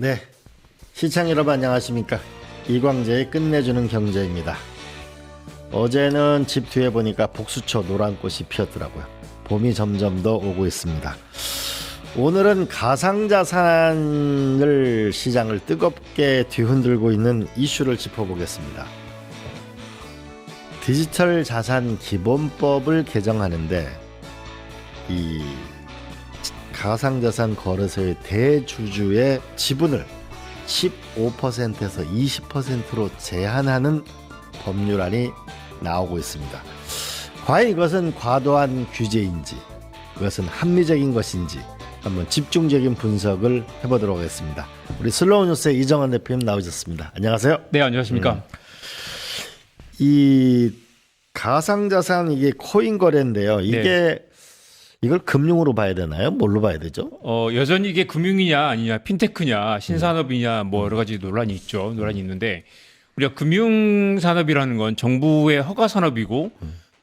네, 시청 여러분 안녕하십니까? 이광재의 끝내주는 경제입니다. 어제는 집 뒤에 보니까 복수초 노란 꽃이 피었더라고요. 봄이 점점 더 오고 있습니다. 오늘은 가상자산을 시장을 뜨겁게 뒤흔들고 있는 이슈를 짚어보겠습니다. 디지털 자산 기본법을 개정하는데 이 가상자산 거래소의 대주주의 지분을 15%에서 20%로 제한하는 법률안이 나오고 있습니다. 과연 이것은 과도한 규제인지, 이것은 합리적인 것인지 한번 집중적인 분석을 해보도록 하겠습니다. 우리 슬로우 뉴스의 이정원 대표님 나오셨습니다. 안녕하세요. 네, 안녕하십니까. 이 가상자산 이게 코인 거래인데요. 이게 이걸 금융으로 봐야 되나요? 뭘로 봐야 되죠? 여전히 이게 금융이냐 아니냐, 핀테크냐, 신산업이냐 뭐 여러 가지 논란이 있죠. 논란이 있는데 우리가 금융산업이라는 건 정부의 허가 산업이고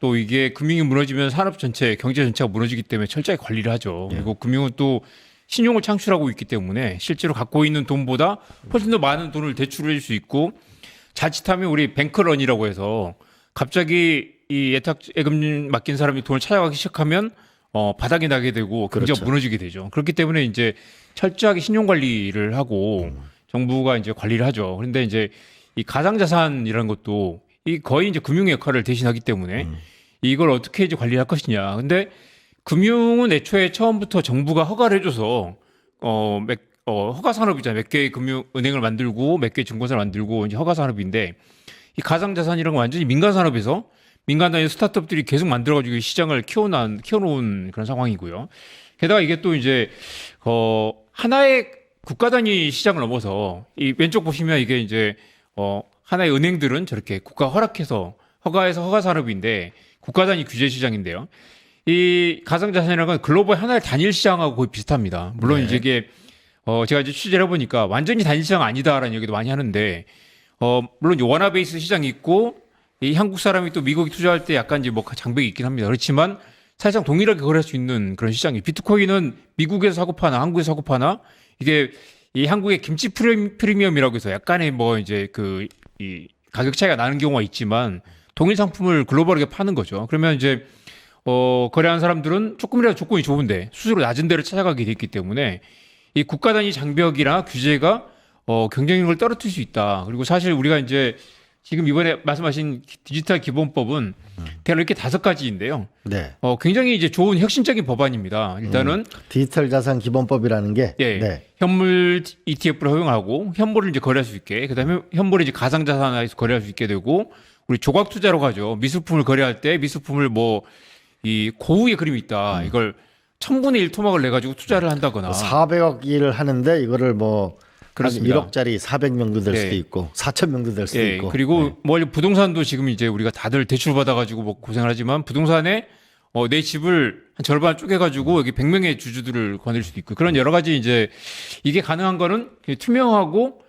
또 이게 금융이 무너지면 산업 전체, 경제 전체가 무너지기 때문에 철저히 관리를 하죠. 그리고 금융은 또 신용을 창출하고 있기 때문에 실제로 갖고 있는 돈보다 훨씬 더 많은 돈을 대출을 해줄 수 있고 자칫하면 우리 뱅크런이라고 해서 갑자기 이 예탁예금 맡긴 사람이 돈을 찾아가기 시작하면 바닥이 나게 되고 경제가 그렇죠. 무너지게 되죠. 그렇기 때문에 이제 철저하게 신용 관리를 하고 정부가 이제 관리를 하죠. 그런데 이제 이 가상자산이라는 것도 이 거의 이제 금융의 역할을 대신하기 때문에 이걸 어떻게 이제 관리할 것이냐. 근데 금융은 애초에 처음부터 정부가 허가를 해줘서 허가 산업이잖아요. 몇 개의 은행을 만들고 몇 개의 증권사를 만들고 이제 허가 산업인데 이 가상자산이라는 건 완전히 민간 산업에서 민간 단위 스타트업들이 계속 만들어가지고 시장을 키워놓은 그런 상황이고요. 게다가 이게 또 이제 하나의 국가 단위 시장을 넘어서 이 왼쪽 보시면 이게 이제 하나의 은행들은 저렇게 국가 허락해서 허가 산업인데 국가 단위 규제 시장인데요. 이 가상자산이라는 건 글로벌 하나의 단일 시장하고 거의 비슷합니다. 물론 이제 이게 제가 이제 취재를 해보니까 완전히 단일 시장 아니다라는 얘기도 많이 하는데 물론 원화 베이스 시장이 있고 이 한국 사람이 또 미국에 투자할 때 약간 이제 뭐 장벽이 있긴 합니다. 그렇지만 사실상 동일하게 거래할 수 있는 그런 시장이 비트코인은 미국에서 사고 파나 한국에서 사고 파나 이게 이 한국의 김치 프리미엄이라고 해서 약간의 뭐 이제 이 가격 차이가 나는 경우가 있지만 동일 상품을 글로벌하게 파는 거죠. 그러면 이제 거래하는 사람들은 조금이라도 조건이 좋은데 수수료 낮은 데를 찾아가게 돼 있기 때문에 이 국가 단위 장벽이나 규제가 경쟁력을 떨어뜨릴 수 있다. 그리고 사실 우리가 이제 지금 이번에 말씀하신 디지털 기본법은 대략 이렇게 5가지인데요. 네. 굉장히 이제 좋은 혁신적인 법안입니다. 일단은 디지털 자산 기본법이라는 게 현물 ETF를 허용하고 현물을 이제 거래할 수 있게, 그다음에 현물을 이제 가상자산에서 거래할 수 있게 되고, 우리 조각 투자로 가죠. 미술품을 거래할 때 미술품을 뭐 이 고우의 그림이 있다. 이걸 1000분의 1 토막을 내 가지고 투자를 한다거나 400억을 하는데 이거를 뭐 그렇습니다. 1억짜리 400명도 될 수도 있고 4,000명도 될 수도 있고. 그리고 뭐 부동산도 지금 이제 우리가 다들 대출 받아가지고 뭐 고생을 하지만 부동산에 내 집을 한 절반 쪼개가지고 여기 100명의 주주들을 거낼 수도 있고 그런 여러 가지 이제 이게 가능한 거는 투명하고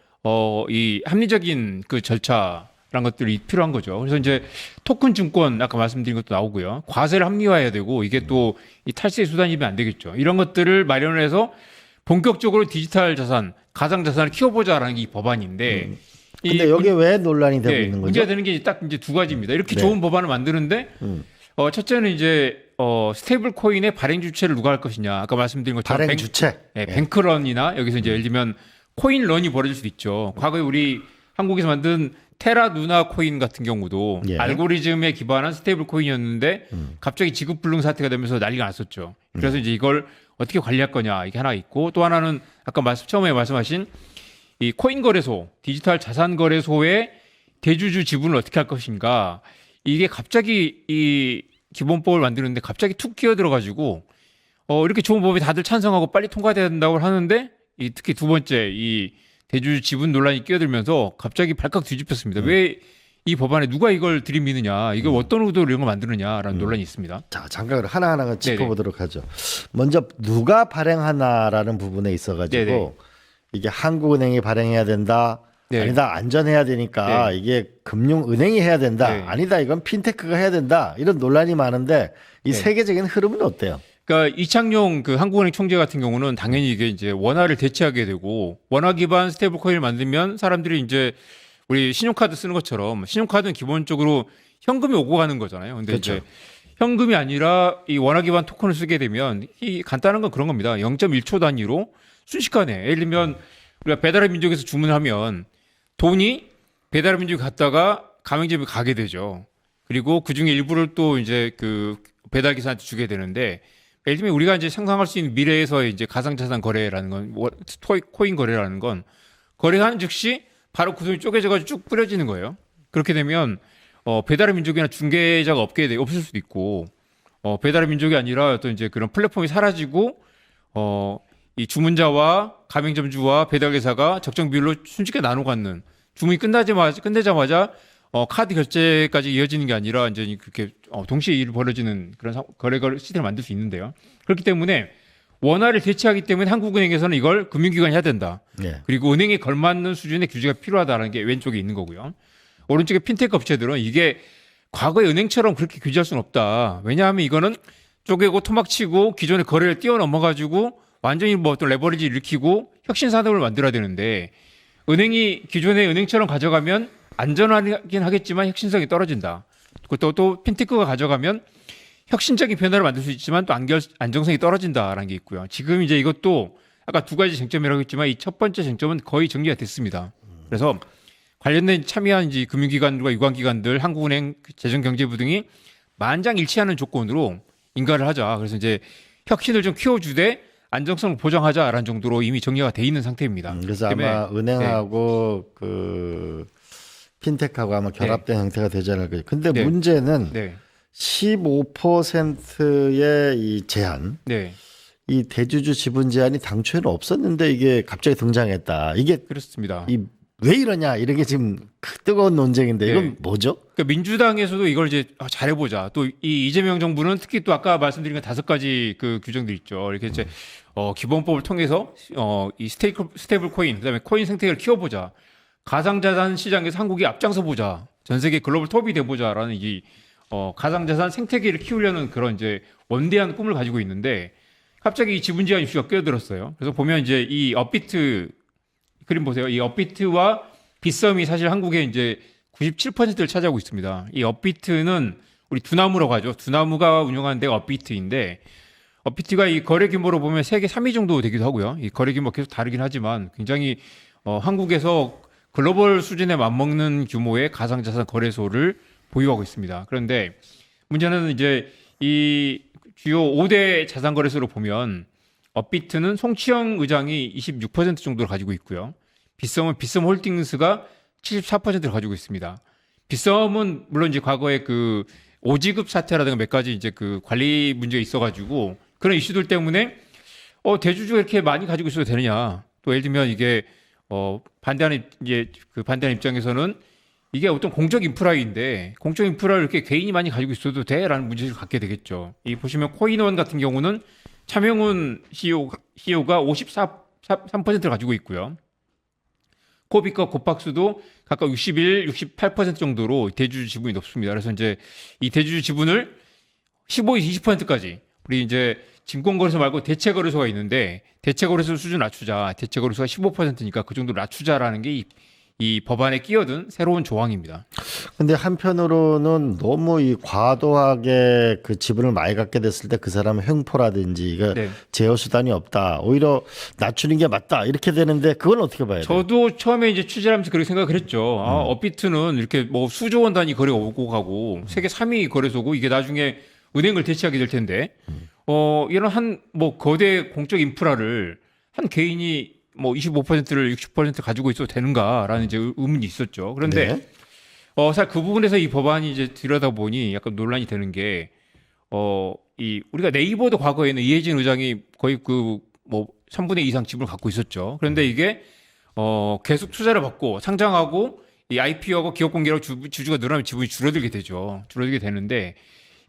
이 합리적인 그 절차란 것들이 필요한 거죠. 그래서 이제 토큰 증권 아까 말씀드린 것도 나오고요. 과세를 합리화해야 되고 이게 또 이 탈세 수단이면 안 되겠죠. 이런 것들을 마련을 해서 본격적으로 디지털 자산, 가상 자산을 키워보자라는 게 이 법안인데. 근데 여기 왜 논란이 되고 있는 거죠? 문제가 되는 게 딱 이제 2가지입니다. 이렇게 좋은 법안을 만드는데 첫째는 이제 스테이블 코인의 발행 주체를 누가 할 것이냐. 아까 말씀드린 것처럼 발행 주체. 뱅크런이나 여기서 이제 예를 들면 코인런이 벌어질 수도 있죠. 과거에 우리 한국에서 만든 테라 누나 코인 같은 경우도 알고리즘에 기반한 스테이블 코인이었는데 갑자기 지급불능 사태가 되면서 난리가 났었죠. 그래서 이제 이걸 어떻게 관리할 거냐 이게 하나 있고 또 하나는 아까 처음에 말씀하신 이 코인 거래소, 디지털 자산 거래소의 대주주 지분을 어떻게 할 것인가. 이게 갑자기 이 기본법을 만드는데 갑자기 툭 끼어들어가지고 이렇게 좋은 법이 다들 찬성하고 빨리 통과돼야 된다고 하는데 특히 두 번째 이 대주주 지분 논란이 끼어들면서 갑자기 발칵 뒤집혔습니다. 왜 이 법안에 누가 이걸 들이미느냐, 이걸 어떤 의도로 이런 걸 만드느냐라는 논란이 있습니다. 자, 잠깐 하나하나 짚어보도록 하죠. 먼저 누가 발행하나라는 부분에 있어가지고 이게 한국은행이 발행해야 된다. 아니다, 안전해야 되니까 이게 금융은행이 해야 된다. 아니다, 이건 핀테크가 해야 된다. 이런 논란이 많은데 이 세계적인 흐름은 어때요? 그러니까 이창용 그 한국은행 총재 같은 경우는 당연히 이게 이제 원화를 대체하게 되고 원화 기반 스테이블 코인을 만들면 사람들이 이제 우리 신용카드 쓰는 것처럼 신용카드는 기본적으로 현금이 오고 가는 거잖아요. 근데 그렇죠. 이제 현금이 아니라 이 원화 기반 토큰을 쓰게 되면 이 간단한 건 그런 겁니다. 0.1초 단위로 순식간에 예를 들면 우리가 배달의 민족에서 주문하면 돈이 배달의 민족에 갔다가 가맹점에 가게 되죠. 그리고 그 중에 일부를 또 이제 그 배달 기사한테 주게 되는데 예를 들면 우리가 이제 상상할 수 있는 미래에서 이제 가상자산 거래라는 건 코인 거래라는 건 거래하는 즉시 바로 그 돈이 쪼개져가지고 쭉 뿌려지는 거예요. 그렇게 되면 배달의 민족이나 중개자가 없을 수도 있고 배달의 민족이 아니라 어떤 이제 그런 플랫폼이 사라지고 이 주문자와 가맹점주와 배달기사가 적정 비율로 순식간에 나눠 갖는 주문이 끝내자마자 카드 결제까지 이어지는 게 아니라 이제 그렇게 동시에 일이 벌어지는 그런 거래 시스템을 만들 수 있는데요. 그렇기 때문에 원화를 대체하기 때문에 한국은행에서는 이걸 금융기관이 해야 된다. 네. 그리고 은행에 걸맞는 수준의 규제가 필요하다는 게 왼쪽에 있는 거고요. 오른쪽에 핀테크 업체들은 이게 과거의 은행처럼 그렇게 규제할 수는 없다. 왜냐하면 이거는 쪼개고 토막치고 기존의 거래를 뛰어넘어가지고 완전히 뭐 어떤 레버리지 일으키고 혁신 산업을 만들어야 되는데 은행이 기존의 은행처럼 가져가면 안전하긴 하겠지만 혁신성이 떨어진다. 그것도 또 핀테크가 가져가면 혁신적인 변화를 만들 수 있지만 또 안정성이 떨어진다라는 게 있고요. 지금 이제 이것도 아까 두 가지 쟁점이라고 했지만 이 첫 번째 쟁점은 거의 정리가 됐습니다. 그래서 관련된 참여한 이제 금융기관들과 유관기관들, 한국은행, 재정경제부 등이 만장일치하는 조건으로 인가를 하자. 그래서 이제 혁신을 좀 키워주되 안정성을 보장하자라는 정도로 이미 정리가 돼 있는 상태입니다. 그래서 아마 은행하고 그 핀테크하고 아마 결합된 형태가 되지 않을까. 근데 네. 문제는 네. 15%의 이 제한, 네. 이 대주주 지분 제한이 당초에는 없었는데 이게 갑자기 등장했다. 이게 그렇습니다. 왜 이러냐 이런 게 지금 뜨거운 논쟁인데 이건 네. 뭐죠? 그러니까 민주당에서도 이걸 이제 잘해보자. 또 이 이재명 정부는 특히 또 아까 말씀드린 5가지 그 규정들 있죠. 이렇게 이제 기본법을 통해서 이 스테이블 코인, 그다음에 코인 생태계를 키워보자. 가상자산 시장에서 한국이 앞장서 보자. 전 세계 글로벌 톱이 돼보자라는 이 가상자산 생태계를 키우려는 그런 이제 원대한 꿈을 가지고 있는데 갑자기 이 지분 제한 이슈가 끼어들었어요. 그래서 보면 이제 이 업비트 그림 보세요. 이 업비트와 빗썸이 사실 한국의 이제 97%를 차지하고 있습니다. 이 업비트는 우리 두나무라고 하죠. 두나무가 운영하는 데가 업비트인데 업비트가 이 거래 규모로 보면 세계 3위 정도 되기도 하고요. 이 거래 규모 계속 다르긴 하지만 굉장히 한국에서 글로벌 수준에 맞먹는 규모의 가상자산 거래소를 보유하고 있습니다. 그런데 문제는 이제 이 주요 5대 자산 거래소로 보면 업비트는 송치영 의장이 26% 정도를 가지고 있고요. 빗썸은 빗썸홀딩스가 74%를 가지고 있습니다. 빗썸은 물론 이제 과거에 그 오지급 사태라든가 몇 가지 이제 그 관리 문제가 있어가지고 그런 이슈들 때문에 대주주가 이렇게 많이 가지고 있어도 되느냐. 또 예를 들면 이게 반대하는 입장에서는 이게 어떤 공적 인프라인데 공적 인프라를 이렇게 개인이 많이 가지고 있어도 돼라는 문제를 갖게 되겠죠. 이 보시면 코인원 같은 경우는 차명훈 CEO가 53%를 가지고 있고요. 코빅과 코박스도 각각 61, 68% 정도로 대주주 지분이 높습니다. 그래서 이제 이 대주주 지분을 15에서 20%까지 우리 이제 증권거래소 말고 대체거래소가 있는데 대체거래소 수준 낮추자. 대체거래소가 15%니까 그 정도 낮추자라는 게 이 법안에 끼어든 새로운 조항입니다. 근데 한편으로는 너무 이 과도하게 그 지분을 많이 갖게 됐을 때 그 사람은 횡포라든지 이거 네. 제어 수단이 없다. 오히려 낮추는 게 맞다. 이렇게 되는데 그건 어떻게 봐야 돼요? 저도 처음에 이제 취재하면서 그렇게 생각을 했죠. 업비트는 이렇게 뭐 수조 원 단위 거래가 오고 가고 세계 3위 거래소고 이게 나중에 은행을 대체하게 될 텐데 이런 한 뭐 거대 공적 인프라를 한 개인이 뭐 25%를 60% 가지고 있어도 되는가라는 이제 의문이 있었죠. 그런데 네. 사실 그 부분에서 이 법안이 이제 들여다보니 약간 논란이 되는 게 이 우리가 네이버도 과거에는 이해진 의장이 거의 그 뭐 3분의 2 이상 지분을 갖고 있었죠. 그런데 이게 계속 투자를 받고 상장하고 이 IPO하고 기업 공개로 주주가 늘어나면 지분이 줄어들게 되죠. 줄어들게 되는데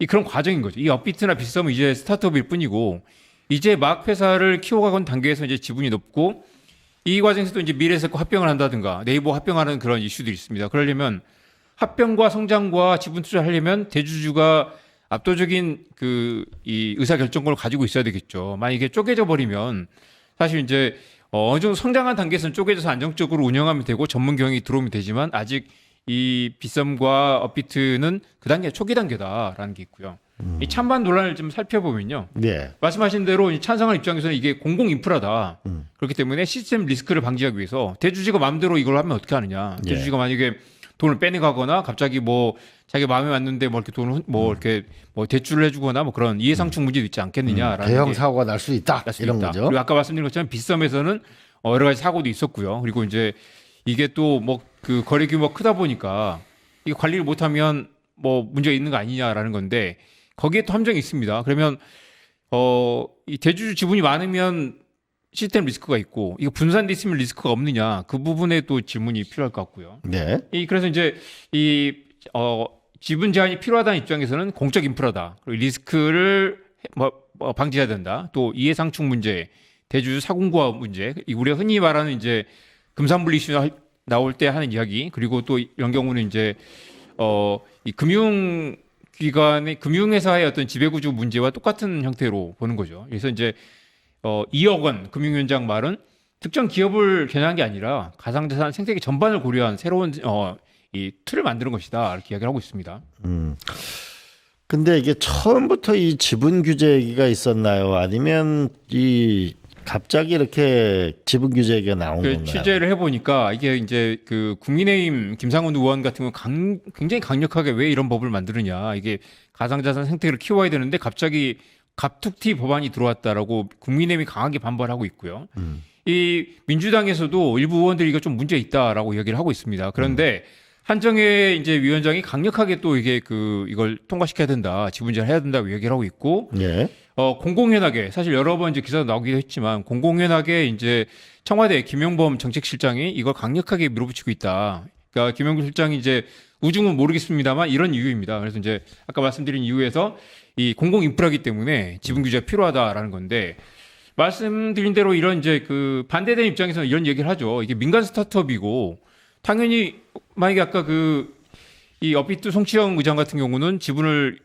이 그런 과정인 거죠. 이 업비트나 빗썸은 이제 스타트업일 뿐이고 이제 막 회사를 키워가는 단계에서 이제 지분이 높고 이 과정에서도 이제 미래에셋과 합병을 한다든가 네이버 합병하는 그런 이슈들이 있습니다. 그러려면 합병과 성장과 지분 투자를 하려면 대주주가 압도적인 이 의사 결정권을 가지고 있어야 되겠죠. 만약에 쪼개져 버리면 사실 이제 어느 정도 성장한 단계에서는 쪼개져서 안정적으로 운영하면 되고 전문 경영이 들어오면 되지만 아직 이 빗썸과 업비트는 그 단계 초기 단계다라는 게 있고요. 이 찬반 논란을 좀 살펴보면요. 네. 말씀하신 대로 이 찬성한 입장에서는 이게 공공 인프라다. 그렇기 때문에 시스템 리스크를 방지하기 위해서 대주주가 마음대로 이걸 하면 어떻게 하느냐. 예. 대주주가 만약에 돈을 빼내가거나 갑자기 뭐 자기 마음에 왔는데 뭐 이렇게 돈을 뭐 이렇게 뭐 대출을 해주거나 뭐 그런 이해상충 문제도 있지 않겠느냐라는 대형 게 사고가 날 수 있다. 날 수 이런 있다. 거죠. 그리고 아까 말씀드린 것처럼 빗썸에서는 여러 가지 사고도 있었고요. 그리고 이제 이게 또 뭐 그 거래 규모가 크다 보니까 이게 관리를 못하면 뭐 문제가 있는 거 아니냐라는 건데 거기에 또 함정이 있습니다. 그러면 이 대주주 지분이 많으면 시스템 리스크가 있고 이거 분산돼 있으면 리스크가 없느냐 그 부분에 또 질문이 필요할 것 같고요. 네. 그래서 이제 지분 제한이 필요하다는 입장에서는 공적 인프라다. 그리고 리스크를 방지해야 된다. 또 이해상충 문제, 대주주 사공고화 문제, 우리가 흔히 말하는 이제 금산분리 이슈 나올 때 하는 이야기, 그리고 또 이런 경우는 이제 이 금융기관의 금융회사의 어떤 지배구조 문제와 똑같은 형태로 보는 거죠. 그래서 이제 2억 원 금융위원장 말은 특정 기업을 겨냥한 게 아니라 가상자산 생태계 전반을 고려한 새로운 이 틀을 만드는 것이다 이렇게 이야기를 하고 있습니다. 근데 이게 처음부터 이 지분 규제 얘기가 있었나요? 아니면 이 갑자기 이렇게 지분 규제 얘기가 나온 건가요? 취재를 해보니까 이게 이제 그 국민의힘 김상훈 의원 같은 경우 굉장히 강력하게 왜 이런 법을 만드느냐, 이게 가상자산 생태계를 키워야 되는데 갑자기 갑툭튀 법안이 들어왔다라고 국민의힘이 강하게 반발하고 있고요. 이 민주당에서도 일부 의원들이 이거 좀 문제 있다라고 이야기를 하고 있습니다. 그런데 한정혜 이제 위원장이 강력하게 또 이게 이걸 통과시켜야 된다, 지분제를 해야 된다고 얘기를 하고 있고, 예. 공공연하게 사실 여러 번 이제 기사도 나오기도 했지만 공공연하게 이제 청와대 김용범 정책실장이 이걸 강력하게 밀어붙이고 있다. 그러니까 김용범 실장이 이제 우중은 모르겠습니다만 이런 이유입니다. 그래서 이제 아까 말씀드린 이유에서 이 공공 인프라기 때문에 지분 규제가 필요하다라는 건데, 말씀드린 대로 이런 이제 반대되는 입장에서는 이런 얘기를 하죠. 이게 민간 스타트업이고 당연히 만약에 아까 이 업비트 송치영 의장 같은 경우는 지분을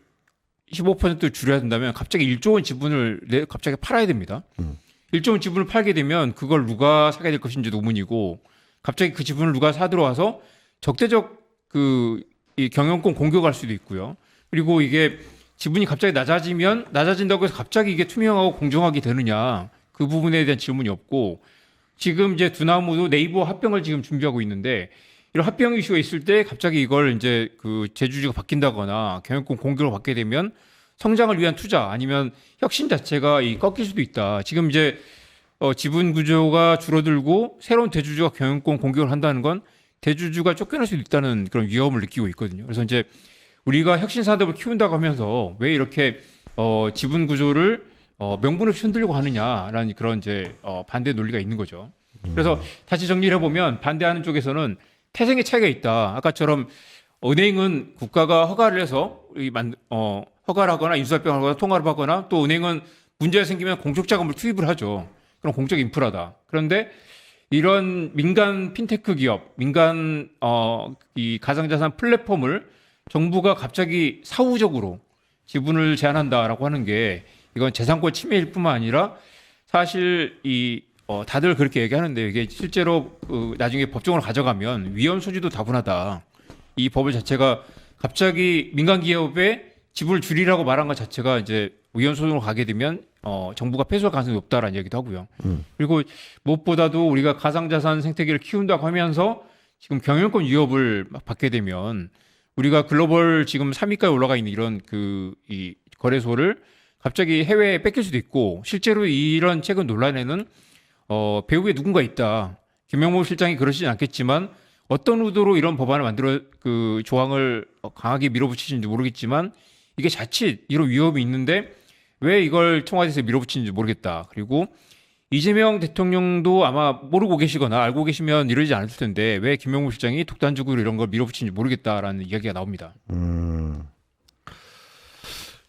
15% 줄여야 된다면 갑자기 1조 원 지분을 갑자기 팔아야 됩니다. 1조 원 지분을 팔게 되면 그걸 누가 사게 될 것인지도 의문이고, 갑자기 그 지분을 누가 사들어와서 적대적 이 경영권 공격할 수도 있고요. 그리고 이게 지분이 갑자기 낮아진다고 해서 갑자기 이게 투명하고 공정하게 되느냐, 그 부분에 대한 질문이 없고, 지금 이제 두나무도 네이버 합병을 지금 준비하고 있는데, 이런 합병 이슈가 있을 때 갑자기 이걸 이제 제주주가 바뀐다거나 경영권 공격을 받게 되면 성장을 위한 투자 아니면 혁신 자체가 꺾일 수도 있다. 지금 이제 지분 구조가 줄어들고 새로운 대주주가 경영권 공격을 한다는 건 대주주가 쫓겨날 수도 있다는 그런 위험을 느끼고 있거든요. 그래서 이제 우리가 혁신 산업을 키운다고 하면서 왜 이렇게 지분 구조를 명분 없이 흔들려고 하느냐라는 그런 이제 반대 논리가 있는 거죠. 그래서 다시 정리를 해보면 반대하는 쪽에서는 태생의 차이가 있다. 아까처럼 은행은 국가가 허가를 해서 허가를 하거나 인수합병을 하거나 통화를 하거나, 또 은행은 문제가 생기면 공적 자금을 투입을 하죠. 그럼 공적 인프라다. 그런데 이런 민간 핀테크 기업, 민간 이 가상자산 플랫폼을 정부가 갑자기 사후적으로 지분을 제한한다라고 하는 게 이건 재산권 침해일 뿐만 아니라 사실 다들 그렇게 얘기하는데 이게 실제로 나중에 법정으로 가져가면 위헌 소지도 다분하다. 이 법을 자체가 갑자기 민간 기업에 지분을 줄이라고 말한 것 자체가 이제 위헌 소송으로 가게 되면 정부가 패소할 가능성이 높다라는 얘기도 하고요. 그리고 무엇보다도 우리가 가상자산 생태계를 키운다고 하면서 지금 경영권 위협을 받게 되면 우리가 글로벌 지금 3위까지 올라가 있는 이런 이 거래소를 갑자기 해외에 뺏길 수도 있고, 실제로 이런 최근 논란에는 배후에 누군가 있다. 김명모 실장이 그러시진 않겠지만 어떤 의도로 이런 법안을 만들어 조항을 강하게 밀어붙이는지 모르겠지만 이게 자칫 이런 위협이 있는데 왜 이걸 청와대에서 밀어붙이는지 모르겠다. 그리고 이재명 대통령도 아마 모르고 계시거나 알고 계시면 이러지 않았을 텐데 왜 김명모 실장이 독단적으로 이런 걸 밀어붙이는지 모르겠다라는 이야기가 나옵니다.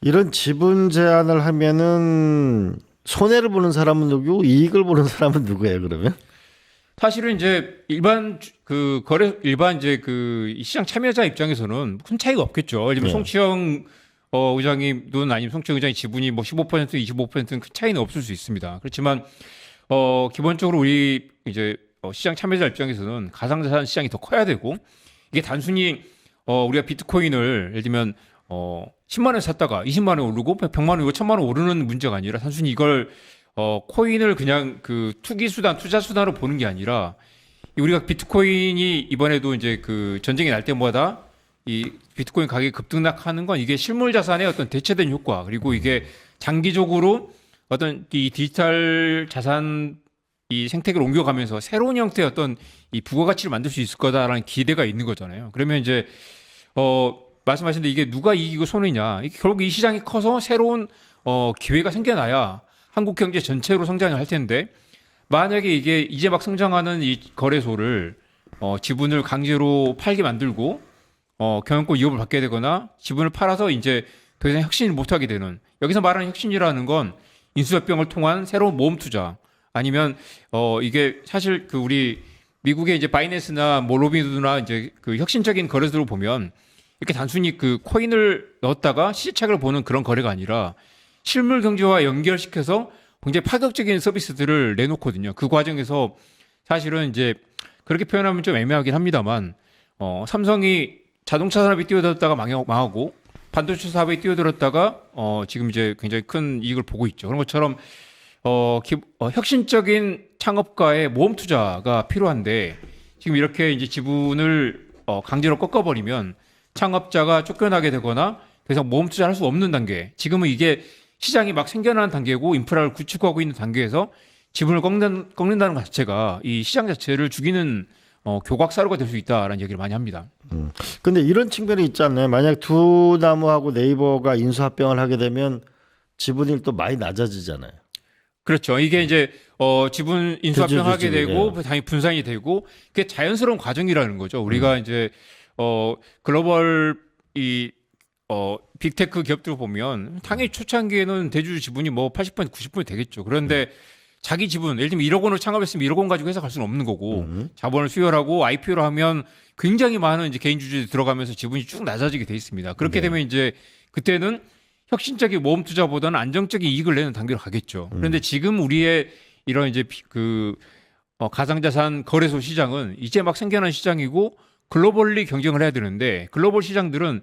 이런 지분 제한을 하면은 손해를 보는 사람은 누구고 이익을 보는 사람은 누구예요, 그러면? 사실은 이제 일반 이제 시장 참여자 입장에서는 큰 차이가 없겠죠. 예를 들면 송치영 의장님 돈 아니면 송채 의장의 지분이 뭐 15% 25%는 큰 차이는 없을 수 있습니다. 그렇지만 기본적으로 우리 이제 시장 참여자 입장에서는 가상자산 시장이 더 커야 되고 이게 단순히 우리가 비트코인을 예를 들면 10만 원 샀다가 20만 원 오르고 100만 원, 5천만 원 오르는 문제가 아니라 단순히 이걸 코인을 그냥 그 투기 수단, 투자 수단으로 보는 게 아니라 우리가 비트코인이 이번에도 이제 그 전쟁이 날 때마다 이 비트코인 가격이 급등락하는 건 이게 실물 자산의 어떤 대체된 효과 그리고 이게 장기적으로 어떤 이 디지털 자산 이 생태계를 옮겨가면서 새로운 형태의 어떤 이 부가가치를 만들 수 있을 거다라는 기대가 있는 거잖아요. 그러면 이제 말씀하신 대로 이게 누가 이기고 손해냐? 이게 결국 이 시장이 커서 새로운 기회가 생겨나야 한국 경제 전체로 성장을 할 텐데 만약에 이게 이제 막 성장하는 이 거래소를 지분을 강제로 팔게 만들고 경영권 위협을 받게 되거나 지분을 팔아서 이제 더 이상 혁신을 못하게 되는 여기서 말하는 혁신이라는 건 인수합병을 통한 새로운 모험 투자 아니면 이게 사실 그 우리 미국의 이제 바이낸스나 뭐 로빈후드나 이제 그 혁신적인 거래소로 보면 이렇게 단순히 그 코인을 넣었다가 시세차익을 보는 그런 거래가 아니라 실물 경제와 연결시켜서 굉장히 파격적인 서비스들을 내놓거든요. 그 과정에서 사실은 이제 그렇게 표현하면 좀 애매하긴 합니다만 삼성이 자동차 산업이 뛰어들었다가 망하고 반도체 사업에 뛰어들었다가 지금 이제 굉장히 큰 이익을 보고 있죠. 그런 것처럼 혁신적인 창업가의 모험 투자가 필요한데 지금 이렇게 이제 지분을 강제로 꺾어버리면 창업자가 쫓겨나게 되거나 더 이상 모험 투자를 할 수 없는 단계. 지금은 이게 시장이 막 생겨나는 단계고 인프라를 구축하고 있는 단계에서 지분을 꺾는다는 것 자체가 이 시장 자체를 죽이는 교각사료가 될 수 있다라는 얘기를 많이 합니다. 근데 이런 측면이 있지 않나요? 만약 두나무하고 네이버가 인수합병을 하게 되면 지분이 또 많이 낮아지잖아요. 그렇죠. 이게 이제 지분 인수합병하게 대주주 되고 지분이에요. 당연히 분산이 되고 그게 자연스러운 과정이라는 거죠. 우리가 이제 글로벌 이 빅테크 기업들 보면 당연히 초창기에는 대주주 지분이 뭐 80% 90% 되겠죠. 그런데 자기 지분 예를 들면 1억 원을 창업했으면 1억 원 가지고 회사 갈 수는 없는 거고 자본을 수혈하고 IPO를 하면 굉장히 많은 이제 개인 주주들이 들어가면서 지분이 쭉 낮아지게 돼 있습니다. 그렇게 되면 이제 그때는 혁신적인 모험 투자보다는 안정적인 이익을 내는 단계로 가겠죠. 그런데 지금 우리의 이런 이제 가상자산 거래소 시장은 이제 막 생겨난 시장이고 글로벌리 경쟁을 해야 되는데 글로벌 시장들은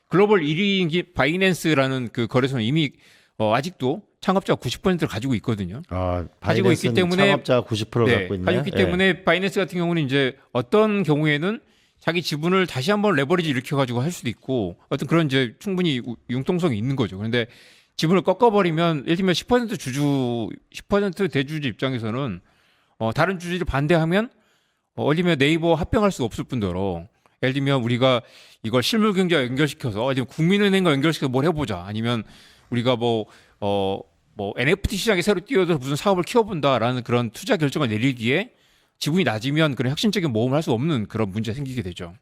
글로벌 1위인 바이낸스라는 그 거래소는 이미 아직도 창업자가 90%를 가지고 있거든요. 가지고 있기 때문에 창업자가 90%를 갖고 있네. 가지고 있기 때문에 바이낸스 같은 경우는 이제 어떤 경우에는 자기 지분을 다시 한번 레버리지 일으켜 가지고 할 수도 있고 어떤 그런 이제 충분히 융통성이 있는 거죠. 그런데 지분을 꺾어버리면 예를 들면 10% 주주, 10% 대주주 입장에서는 다른 주주들이 반대하면 예를 들면 네이버 합병할 수 없을 뿐더러 예를 들면 우리가 이걸 실물 경제와 연결시켜서 예를 들면 국민은행과 연결시켜서 뭘 해보자 아니면 우리가 뭐 NFT 시장에 새로 뛰어들어서 무슨 사업을 키워본다라는 그런 투자 결정을 내리기에 지분이 낮으면 그런 혁신적인 모험을 할 수 없는 그런 문제가 생기게 되죠.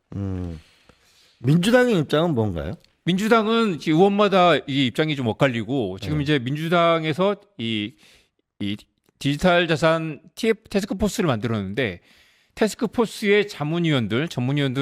민주당의 입장은 뭔가요? 민주당은 의원마다 이 입장이 좀 엇갈리고 지금 이제 민주당에서 이 디지털 자산 TF 태스크포스를 만들었는데 태스크포스의 전문위원들은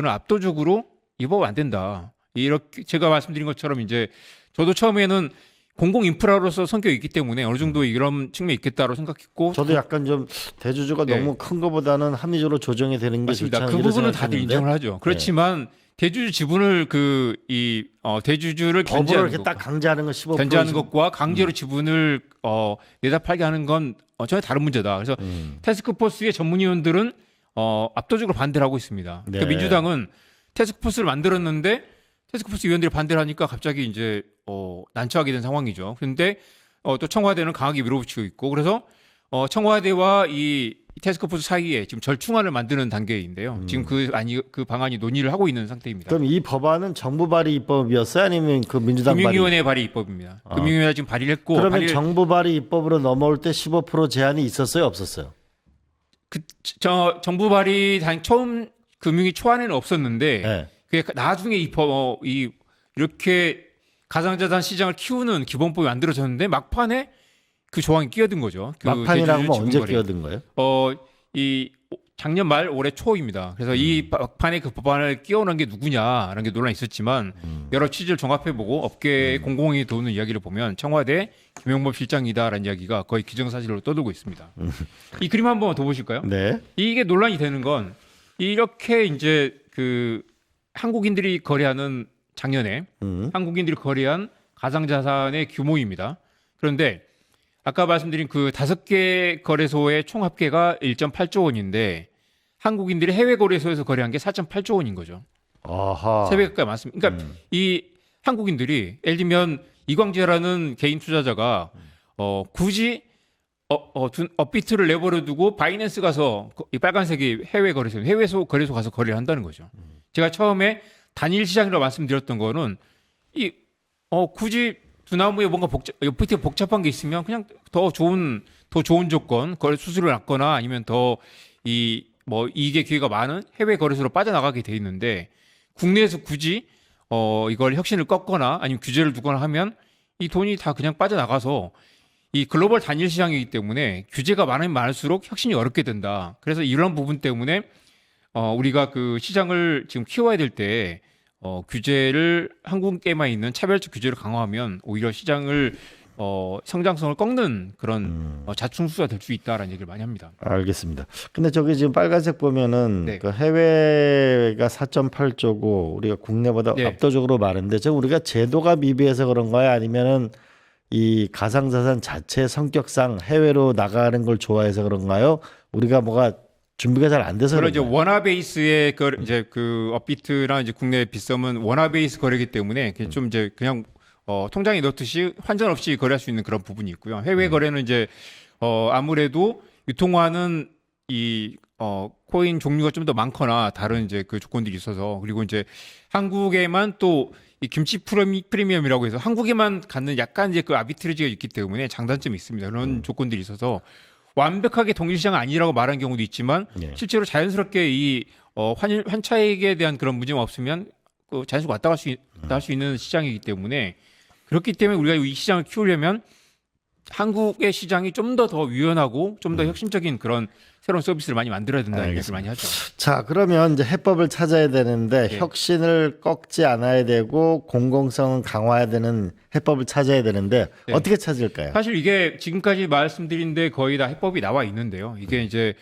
압도적으로 이 법 안 된다. 이렇게 제가 말씀드린 것처럼 이제 저도 처음에는 공공 인프라로서 성격이 있기 때문에 어느 정도 이런 측면이 있겠다고 생각했고 저도 약간 좀 대주주가 네. 너무 큰 것보다는 합리적으로 조정이 되는 게 좋지 맞습니다. 않나 그 이런 부분은 생각이 다들 드는데 인정을 하죠. 그렇지만 대주주 지분을 대주주를 법으로 견제하는 이렇게 딱 것과 강제하는 건 15%. 견제하는 것과 강제로 지분을 내다 팔게 하는 건 전혀 다른 문제다. 그래서 태스크포스의 전문위원들은 압도적으로 반대를 하고 있습니다. 네. 그러니까 민주당은 태스크포스를 만들었는데 태스크포스 위원들이 반대를 하니까 갑자기 이제 난처하게 된 상황이죠. 그런데 또 청와대는 강하게 밀어붙이고 있고 그래서 청와대와 이 태스크포스 사이에 지금 절충안을 만드는 단계인데요. 지금 그 방안이 논의를 하고 있는 상태입니다. 그럼 이 법안은 정부 발의 입법이었어요? 아니면 그 민주당 발의? 금융위원회 발의 입법입니다. 금융위원회 지금 발의를 했고 그러면 정부 발의 입법으로 넘어올 때 15% 제한이 있었어요? 없었어요? 정부 발의 처음 금융위 초안에는 없었는데 네. 그게 나중에 이렇게 가상자산 시장을 키우는 기본법이 만들어졌는데 막판에 그 조항이 끼어든 거죠. 그 막판이라고 대주주 하면 언제 지분 거래. 끼어든 거예요? 이 작년 말 올해 초입니다. 그래서 이 막판에 그 법안을 끼워넣은 게 누구냐라는 게 논란이 있었지만 여러 취지를 종합해보고 업계의 공공이 도는 이야기를 보면 청와대 김용범 실장이다라는 이야기가 거의 기정사실로 떠돌고 있습니다. 이 그림 한번 더 보실까요? 네. 이게 논란이 되는 건 이렇게 이제 그 한국인들이 거래하는 작년에 한국인들이 거래한 가상자산의 규모입니다. 그런데 아까 말씀드린 그 5개 거래소의 총 합계가 1.8조 원인데 한국인들이 해외 거래소에서 거래한 게 4.8조 원인 거죠. 아하. 3배 가까이 많습니다. 그러니까 이 한국인들이 예를 들면 이광재라는 개인 투자자가 굳이 업비트를 내버려 두고 바이낸스 가서 이 빨간색이 해외 거래소 가서 거래를 한다는 거죠. 제가 처음에 단일 시장이라고 말씀드렸던 거는 굳이 두나무에 뭔가 업비트가 복잡한 게 있으면 그냥 더 좋은 조건 거래 수수료를 낮거나 아니면 더 이익의 기회가 많은 해외 거래소로 빠져나가게 돼 있는데 국내에서 굳이 이걸 혁신을 꺾거나 아니면 규제를 두거나 하면 이 돈이 다 그냥 빠져나가서 이 글로벌 단일 시장이기 때문에 규제가 많으면 많을수록 혁신이 어렵게 된다. 그래서 이런 부분 때문에 우리가 그 시장을 지금 키워야 될 때 규제를 한국에만 있는 차별적 규제를 강화하면 오히려 시장을 성장성을 꺾는 그런 자충수가 될 수 있다라는 얘기를 많이 합니다. 알겠습니다. 근데 저기 지금 빨간색 보면은 네. 그 해외가 4.8조고 우리가 국내보다 네. 압도적으로 많은데 저 우리가 제도가 미비해서 그런가요? 아니면은 이 가상자산 자체 성격상 해외로 나가는 걸 좋아해서 그런가요? 우리가 뭐가 준비가 잘 안 돼서 그런 이제 그런가요? 원화 베이스의 이제 그 업비트나 이제 국내 빗썸은 원화 베이스 거래이기 때문에 좀 이제 그냥 통장에 넣듯이 환전 없이 거래할 수 있는 그런 부분이 있고요. 해외 거래는 이제 아무래도 유통화는 코인 종류가 좀 더 많거나 다른 이제 그 조건들이 있어서 그리고 이제 한국에만 또 이 김치 프리미엄이라고 해서 한국에만 갖는 약간 이제 그 아비트리지가 있기 때문에 장단점이 있습니다. 그런 조건들이 있어서 완벽하게 동일 시장은 아니라고 말한 경우도 있지만 네. 실제로 자연스럽게 이 환차익에 대한 그런 문제가 없으면 자연스럽게 왔다 갈 수 있는 시장이기 때문에 그렇기 때문에 우리가 이 시장을 키우려면 한국의 시장이 좀 더 유연하고 좀 더 혁신적인 그런 새로운 서비스를 많이 만들어야 된다는 얘기를 많이 하죠. 자, 그러면 이제 해법을 찾아야 되는데 네. 혁신을 꺾지 않아야 되고 공공성은 강화해야 되는 해법을 찾아야 되는데 네. 어떻게 찾을까요? 사실 이게 지금까지 말씀드린 데 거의 다 해법이 나와 있는데요. 이게 이제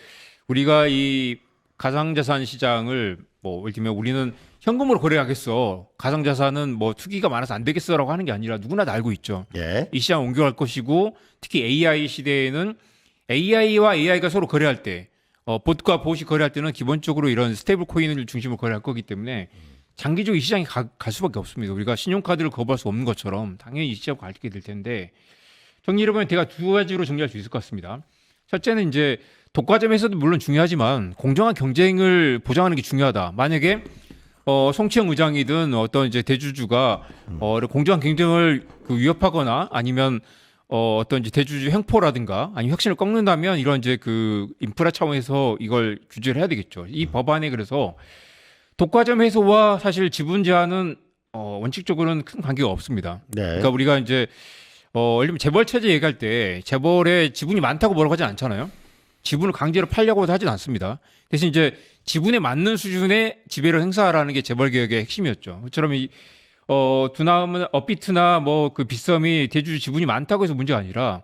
우리가 이 가상자산 시장을 예를 들면 우리는 현금으로 거래하겠어. 가상자산은 투기가 많아서 안 되겠어라고 하는 게 아니라 누구나 다 알고 있죠. 예. 이 시장 옮겨갈 것이고 특히 AI 시대에는 AI와 AI가 서로 거래할 때 봇과 봇이 거래할 때는 기본적으로 이런 스테이블 코인을 중심으로 거래할 거기 때문에 장기적으로 이 시장이 갈 수밖에 없습니다. 우리가 신용카드를 거부할 수 없는 것처럼 당연히 이 시장 가게 될 텐데 정리를 보면 제가 두 가지로 정리할 수 있을 것 같습니다. 첫째는 이제 독과점에서도 물론 중요하지만 공정한 경쟁을 보장하는 게 중요하다. 만약에 송치영 의장이든 어떤 이제 대주주가 공정한 경쟁을 위협하거나 아니면 어떤 이제 대주주 횡포라든가 아니면 혁신을 꺾는다면 이런 이제 그 인프라 차원에서 이걸 규제를 해야 되겠죠. 이 법안에 그래서 독과점 해소와 사실 지분 제한은 원칙적으로는 큰 관계가 없습니다. 네. 그러니까 우리가 이제 예를 들면 재벌 체제 얘기할 때 재벌의 지분이 많다고 뭐라고 하지 않잖아요. 지분을 강제로 팔려고도 하진 않습니다. 대신 이제 지분에 맞는 수준의 지배를 행사하라는 게 재벌 개혁의 핵심이었죠. 그처럼 두나무나 업비트나 그 빗썸이 대주주 지분이 많다고 해서 문제가 아니라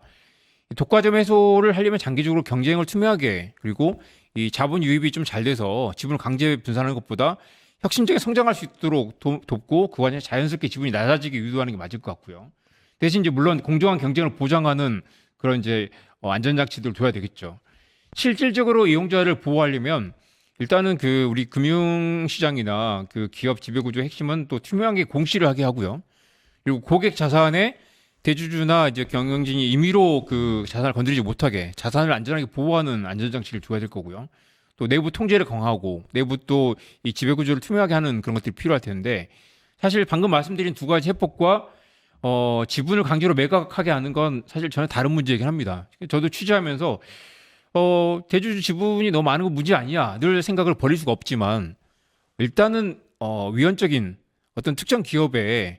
독과점 해소를 하려면 장기적으로 경쟁을 투명하게 그리고 이 자본 유입이 좀 잘 돼서 지분을 강제 분산하는 것보다 혁신적인 성장할 수 있도록 돕고 그 과정에 자연스럽게 지분이 낮아지게 유도하는 게 맞을 것 같고요. 대신 이제 물론 공정한 경쟁을 보장하는 그런 이제 안전장치들을 둬야 되겠죠. 실질적으로 이용자를 보호하려면 일단은 우리 금융시장이나 기업 지배구조의 핵심은 또 투명하게 공시를 하게 하고요. 그리고 고객 자산에 대주주나 이제 경영진이 임의로 자산을 건드리지 못하게 자산을 안전하게 보호하는 안전장치를 둬야 될 거고요. 또 내부 통제를 강화하고 내부 또 이 지배구조를 투명하게 하는 그런 것들이 필요할 텐데 사실 방금 말씀드린 두 가지 해법과 지분을 강제로 매각하게 하는 건 사실 전혀 다른 문제이긴 합니다. 저도 취재하면서 대주주 지분이 너무 많은 건 문제 아니야. 늘 생각을 버릴 수가 없지만 일단은 위헌적인 어떤 특정 기업이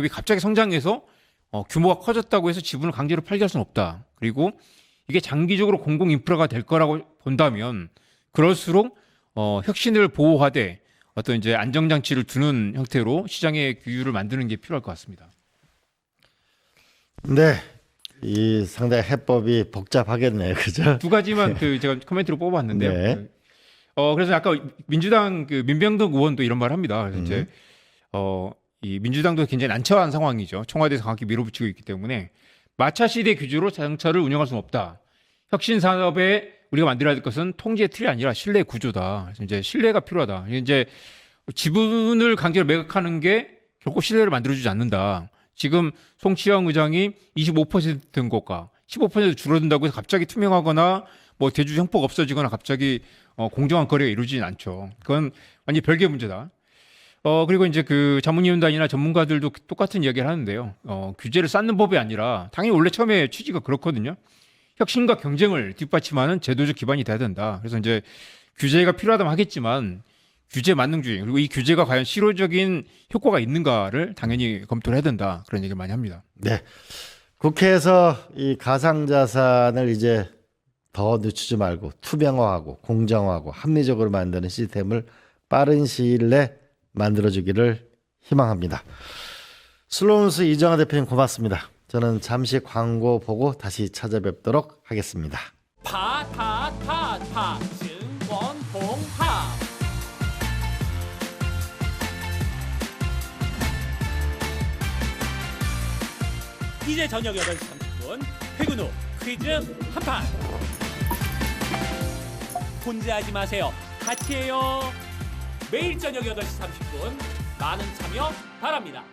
갑자기 성장해서 규모가 커졌다고 해서 지분을 강제로 팔게 할 수는 없다. 그리고 이게 장기적으로 공공 인프라가 될 거라고 본다면 그럴수록 혁신을 보호하되 어떤 이제 안정장치를 두는 형태로 시장의 규율을 만드는 게 필요할 것 같습니다. 네, 이 상당히 해법이 복잡하겠네요, 그죠? 두 가지만 제가 코멘트로 뽑아봤는데요. 네. 그래서 아까 민주당 민병덕 의원도 이런 말을 합니다. 그래서 이제 이 민주당도 굉장히 난처한 상황이죠. 청와대에서 강하게 밀어붙이고 있기 때문에 마차 시대 규제로 자동차를 운영할 수는 없다. 혁신 산업에 우리가 만들어야 될 것은 통제 틀이 아니라 신뢰 구조다. 그래서 이제 신뢰가 필요하다. 이제 지분을 강제로 매각하는 게 결코 신뢰를 만들어주지 않는다. 지금 송치영 의장이 25%된 것과 15% 줄어든다고 해서 갑자기 투명하거나 뭐 대주 형폭 없어지거나 갑자기 공정한 거래가 이루어지진 않죠. 그건 완전히 별개의 문제다. 그리고 이제 그 자문위원단이나 전문가들도 똑같은 이야기를 하는데요. 규제를 쌓는 법이 아니라 당연히 원래 처음에 취지가 그렇거든요. 혁신과 경쟁을 뒷받침하는 제도적 기반이 돼야 된다. 그래서 이제 규제가 필요하다면 하겠지만 규제 만능주의 그리고 이 규제가 과연 실효적인 효과가 있는가를 당연히 검토를 해야 된다. 그런 얘기를 많이 합니다. 네. 국회에서 이 가상자산을 이제 더 늦추지 말고 투명화하고 공정화하고 합리적으로 만드는 시스템을 빠른 시일 내 만들어주기를 희망합니다. 슬로우뉴스 이정하 대표님 고맙습니다. 저는 잠시 광고 보고 다시 찾아뵙도록 하겠습니다. 파타타타 증권홍합 이제 저녁 8시 30분 퇴근 후 퀴즈 한판 혼자 하지 마세요. 같이 해요. 매일 저녁 8시 30분 많은 참여 바랍니다.